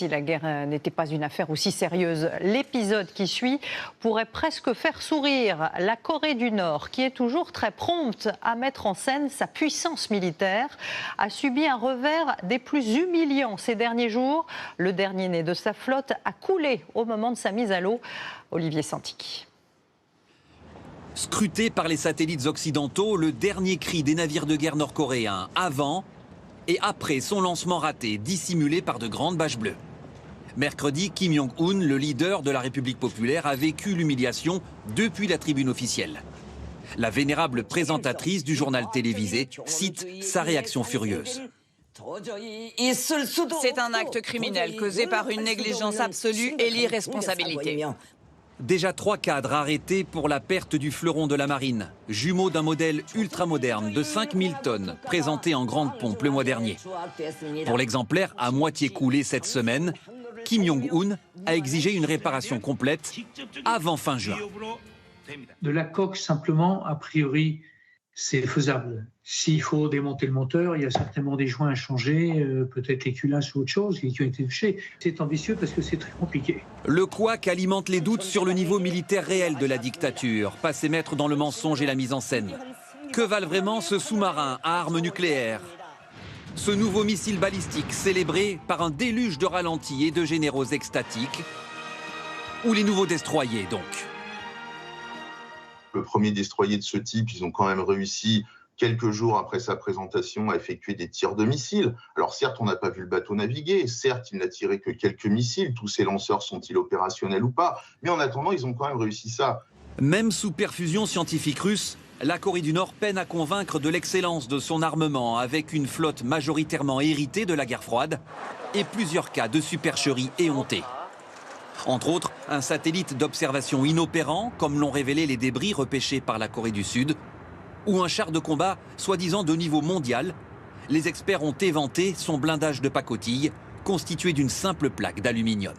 si la guerre n'était pas une affaire aussi sérieuse. L'épisode qui suit pourrait presque faire sourire. La Corée du Nord, qui est toujours très prompte à mettre en scène sa puissance militaire, a subi un revers des plus humiliants ces derniers jours. Le dernier né de sa flotte a coulé au moment de sa mise à l'eau. Olivier Santic. Scruté par les satellites occidentaux, le dernier cri des navires de guerre nord-coréens avant et après son lancement raté, dissimulé par de grandes bâches bleues. Mercredi, Kim Jong-un, le leader de la République populaire, a vécu l'humiliation depuis la tribune officielle. La vénérable présentatrice du journal télévisé cite sa réaction furieuse. C'est un acte criminel causé par une négligence absolue et l'irresponsabilité. Déjà 3 cadres arrêtés pour la perte du fleuron de la marine, jumeau d'un modèle ultramoderne de 5000 tonnes, présenté en grande pompe le mois dernier. Pour l'exemplaire à moitié coulé cette semaine, Kim Jong-un a exigé une réparation complète avant fin juin. De la coque, simplement, a priori, c'est faisable. S'il faut démonter le moteur, il y a certainement des joints à changer, peut-être les culasses ou autre chose qui ont été touchés. C'est ambitieux parce que c'est très compliqué. Le couac alimente les doutes sur le niveau militaire réel de la dictature, passé maître dans le mensonge et la mise en scène. Que valent vraiment ce sous-marin à armes nucléaires? Ce nouveau missile balistique célébré par un déluge de ralentis et de généraux extatiques? Ou les nouveaux destroyers donc? Le premier destroyer de ce type, ils ont quand même réussi, quelques jours après sa présentation, à effectuer des tirs de missiles. Alors certes, on n'a pas vu le bateau naviguer, certes, il n'a tiré que quelques missiles, tous ces lanceurs sont-ils opérationnels ou pas? Mais en attendant, ils ont quand même réussi ça. Même sous perfusion scientifique russe, la Corée du Nord peine à convaincre de l'excellence de son armement, avec une flotte majoritairement héritée de la guerre froide et plusieurs cas de supercherie éhontée. Entre autres, un satellite d'observation inopérant, comme l'ont révélé les débris repêchés par la Corée du Sud, ou un char de combat soi-disant de niveau mondial. Les experts ont éventé son blindage de pacotille, constitué d'une simple plaque d'aluminium.